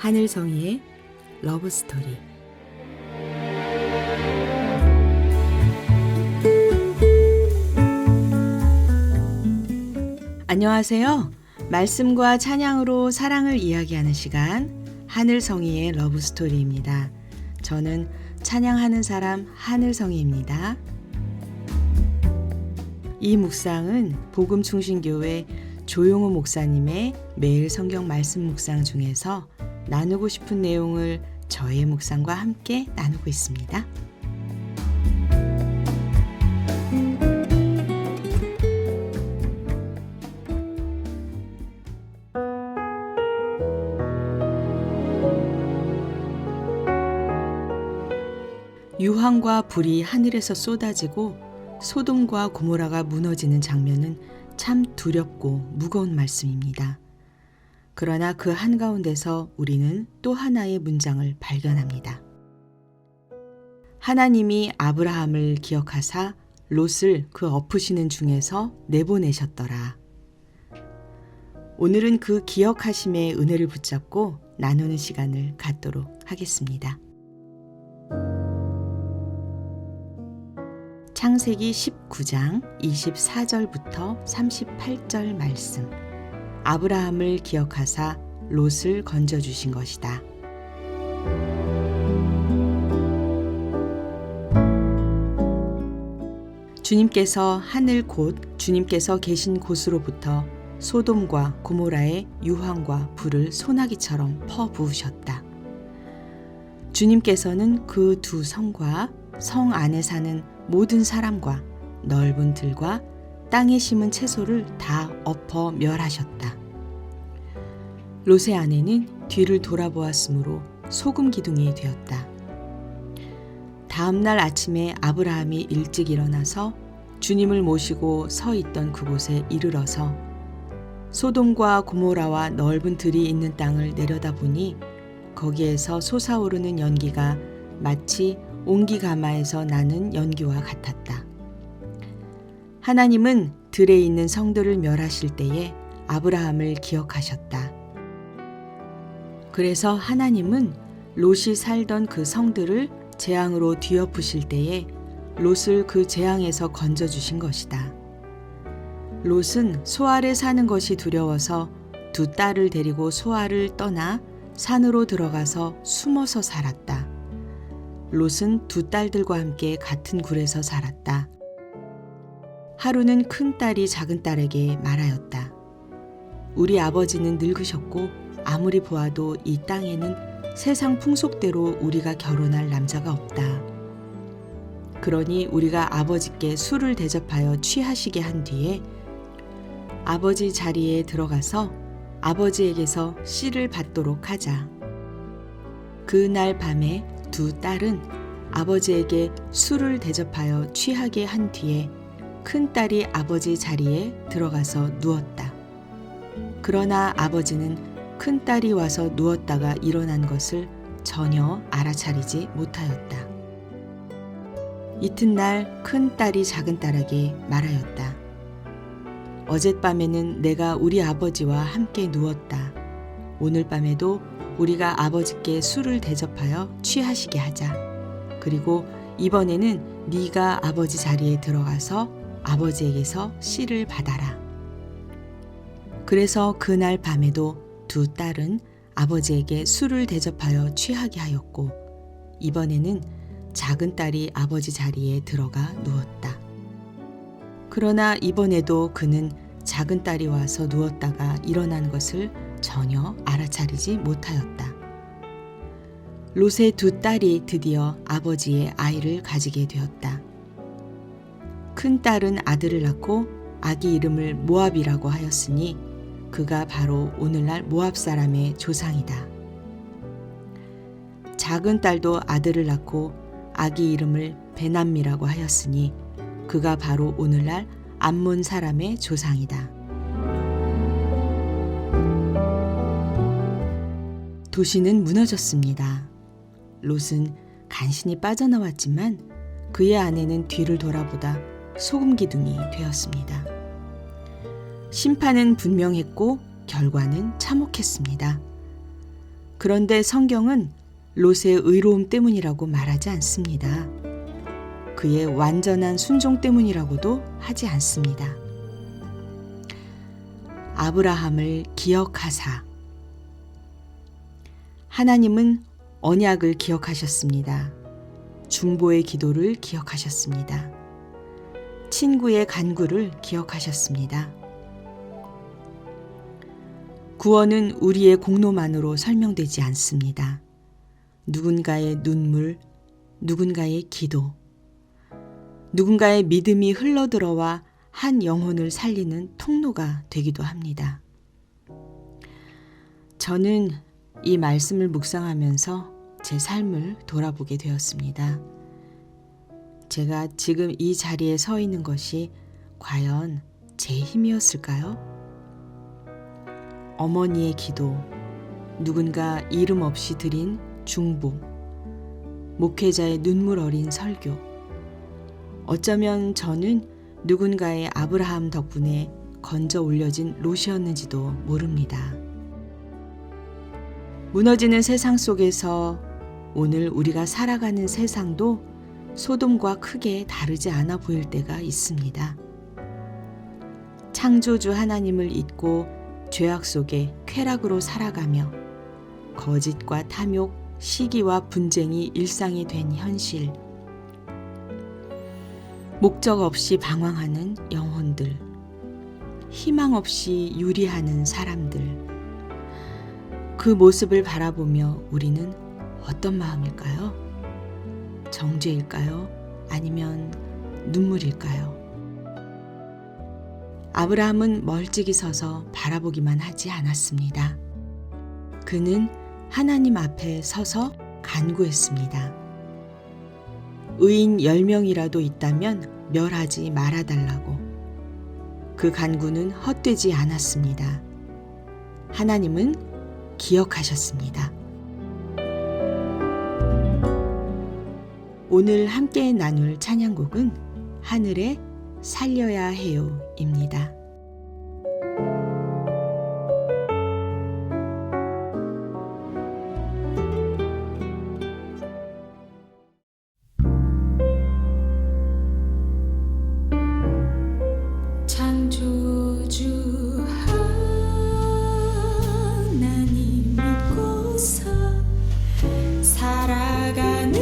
하늘성이의 러브스토리. 안녕하세요. 말씀과 찬양으로 사랑을 이야기하는 시간, 하늘성이의 러브스토리입니다. 저는 찬양하는 사람 하늘성이입니다. 이 묵상은 복음충신교회 조용호 목사님의 매일 성경 말씀 묵상 중에서 나누고 싶은 내용을 저의 묵상과 함께 나누고 있습니다. 유황과 불이 하늘에서 쏟아지고 소돔과 고모라가 무너지는 장면은 참 두렵고 무거운 말씀입니다. 그러나 그 한가운데서 우리는 또 하나의 문장을 발견합니다. 하나님이 아브라함을 기억하사 롯을 그 엎으시는 중에서 내보내셨더라. 오늘은 그 기억하심의 은혜를 붙잡고 나누는 시간을 갖도록 하겠습니다. 창세기 19장 24절부터 38절 말씀. 아브라함을 기억하사 롯을 건져주신 것이다. 주님께서 하늘 곧 주님께서 계신 곳으로부터 소돔과 고모라의 유황과 불을 소나기처럼 퍼부으셨다. 주님께서는 그 두 성과 성 안에 사는 모든 사람과 넓은 들과 땅에 심은 채소를 다 엎어 멸하셨다. 롯의 아내는 뒤를 돌아보았으므로 소금 기둥이 되었다. 다음 날 아침에 아브라함이 일찍 일어나서 주님을 모시고 서 있던 그곳에 이르러서 소돔과 고모라와 넓은 들이 있는 땅을 내려다보니 거기에서 솟아오르는 연기가 마치 옹기가마에서 나는 연기와 같았다. 하나님은 들에 있는 성들을 멸하실 때에 아브라함을 기억하셨다. 그래서 하나님은 롯이 살던 그 성들을 재앙으로 뒤엎으실 때에 롯을 그 재앙에서 건져주신 것이다. 롯은 소알에 사는 것이 두려워서 두 딸을 데리고 소알을 떠나 산으로 들어가서 숨어서 살았다. 롯은 두 딸들과 함께 같은 굴에서 살았다. 하루는 큰 딸이 작은 딸에게 말하였다. 우리 아버지는 늙으셨고 아무리 보아도 이 땅에는 세상 풍속대로 우리가 결혼할 남자가 없다. 그러니 우리가 아버지께 술을 대접하여 취하시게 한 뒤에 아버지 자리에 들어가서 아버지에게서 씨를 받도록 하자. 그날 밤에 두 딸은 아버지에게 술을 대접하여 취하게 한 뒤에 큰 딸이 아버지 자리에 들어가서 누웠다. 그러나 아버지는 큰 딸이 와서 누웠다가 일어난 것을 전혀 알아차리지 못하였다. 이튿날 큰 딸이 작은 딸에게 말하였다. 어젯밤에는 내가 우리 아버지와 함께 누웠다. 오늘 밤에도 우리가 아버지께 술을 대접하여 취하시게 하자. 그리고 이번에는 네가 아버지 자리에 들어가서 아버지에게서 씨를 받아라. 그래서 그날 밤에도 두 딸은 아버지에게 술을 대접하여 취하게 하였고 이번에는 작은 딸이 아버지 자리에 들어가 누웠다. 그러나 이번에도 그는 작은 딸이 와서 누웠다가 일어난 것을 전혀 알아차리지 못하였다. 롯의 두 딸이 드디어 아버지의 아이를 가지게 되었다. 큰 딸은 아들을 낳고 아기 이름을 모압이라고 하였으니 그가 바로 오늘날 모압 사람의 조상이다. 작은 딸도 아들을 낳고 아기 이름을 베남미라고 하였으니 그가 바로 오늘날 암몬 사람의 조상이다. 도시는 무너졌습니다. 롯은 간신히 빠져나왔지만 그의 아내는 뒤를 돌아보다 소금 기둥이 되었습니다. 심판은 분명했고 결과는 참혹했습니다. 그런데 성경은 롯의 의로움 때문이라고 말하지 않습니다. 그의 완전한 순종 때문이라고도 하지 않습니다. 아브라함을 기억하사. 하나님은 언약을 기억하셨습니다. 중보의 기도를 기억하셨습니다. 친구의 간구를 기억하셨습니다. 구원은 우리의 공로만으로 설명되지 않습니다. 누군가의 눈물, 누군가의 기도, 누군가의 믿음이 흘러들어와 한 영혼을 살리는 통로가 되기도 합니다. 저는 이 말씀을 묵상하면서 제 삶을 돌아보게 되었습니다. 제가 지금 이 자리에 서 있는 것이 과연 제 힘이었을까요? 어머니의 기도, 누군가 이름 없이 드린 중보, 목회자의 눈물 어린 설교. 어쩌면 저는 누군가의 아브라함 덕분에 건져 올려진 롯이었는지도 모릅니다. 무너지는 세상 속에서 오늘 우리가 살아가는 세상도 소돔과 크게 다르지 않아 보일 때가 있습니다. 창조주 하나님을 잊고 죄악 속에 쾌락으로 살아가며 거짓과 탐욕, 시기와 분쟁이 일상이 된 현실, 목적 없이 방황하는 영혼들, 희망 없이 유리하는 사람들, 그 모습을 바라보며 우리는 어떤 마음일까요? 정죄일까요? 아니면 눈물일까요? 아브라함은 멀찍이 서서 바라보기만 하지 않았습니다. 그는 하나님 앞에 서서 간구했습니다. 의인 10명이라도 있다면 멸하지 말아달라고. 그 간구는 헛되지 않았습니다. 하나님은 기억하셨습니다. 오늘 함께 나눌 찬양곡은 하늘에 살려야 해요 입니다. 창조주 하나님 믿고서 살아가는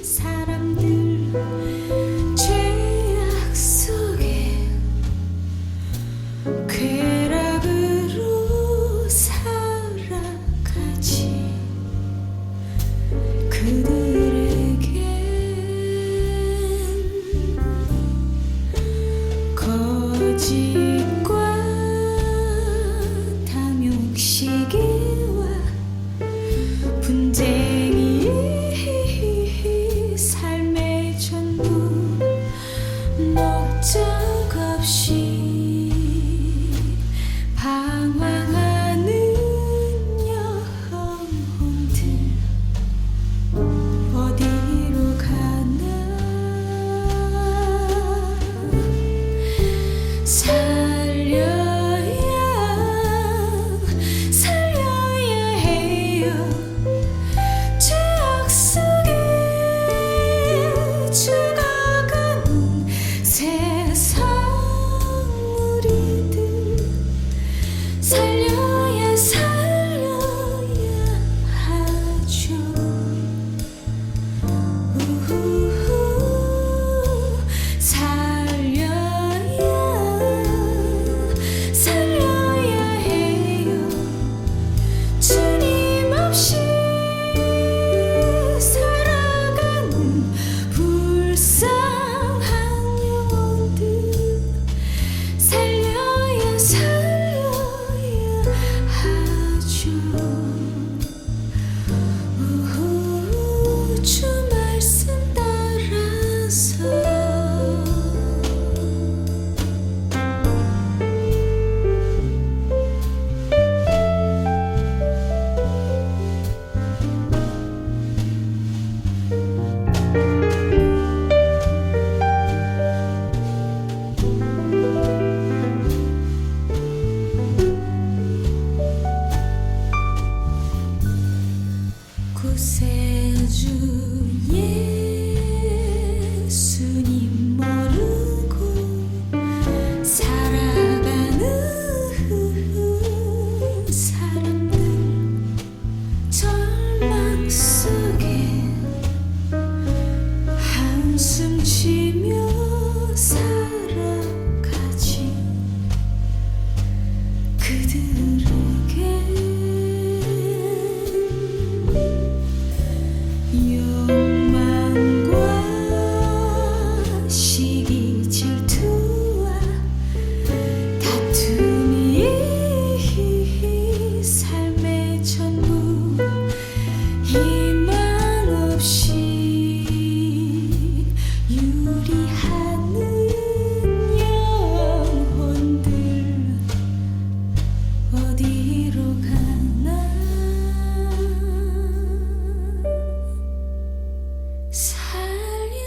사람들, 죄악 속 구세주 예수님 모르고 살아가는 사람들 절망 속에 한숨 쉬며 살아가지 그들에게 욕망과 시기 질투와 다툼이 삶의 전부 희망 없이 유리하는 영혼들 어디로 가나 살려야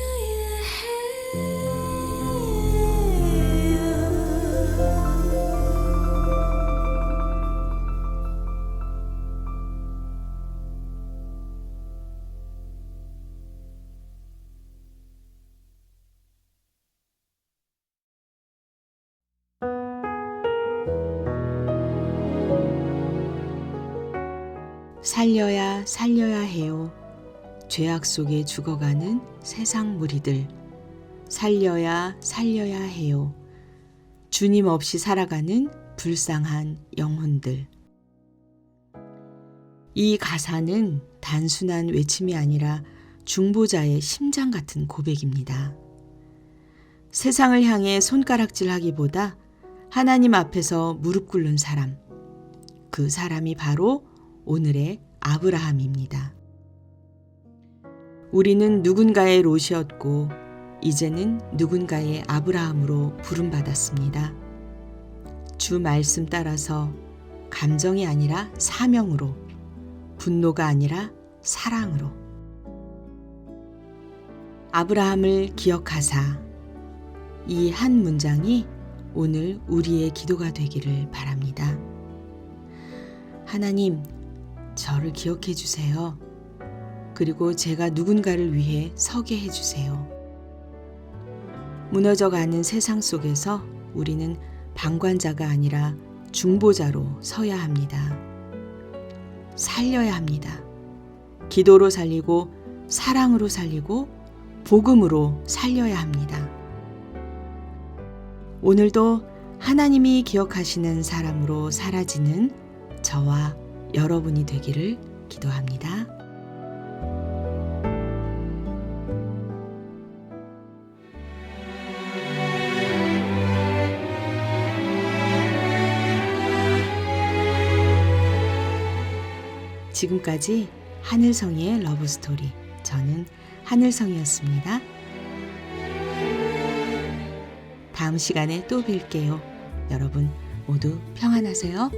살려야 살려야 해요. 죄악 속에 죽어가는 세상 무리들. 살려야 살려야 해요. 주님 없이 살아가는 불쌍한 영혼들. 이 가사는 단순한 외침이 아니라 중보자의 심장 같은 고백입니다. 세상을 향해 손가락질하기보다 하나님 앞에서 무릎 꿇는 사람. 그 사람이 바로 오늘의 아브라함입니다. 우리는 누군가의 롯이었고 이제는 누군가의 아브라함으로 부름받았습니다. 주 말씀 따라서 감정이 아니라 사명으로, 분노가 아니라 사랑으로. 아브라함을 기억하사. 이 한 문장이 오늘 우리의 기도가 되기를 바랍니다. 하나님, 저를 기억해 주세요. 그리고 제가 누군가를 위해 서게 해 주세요. 무너져가는 세상 속에서 우리는 방관자가 아니라 중보자로 서야 합니다. 살려야 합니다. 기도로 살리고 사랑으로 살리고 복음으로 살려야 합니다. 오늘도 하나님이 기억하시는 사람으로 사라지는 저와 여러분이 되기를 기도합니다. 지금까지 하늘성이의 러브스토리. 저는 하늘성이었습니다. 다음 시간에 또 뵐게요. 여러분 모두 평안하세요.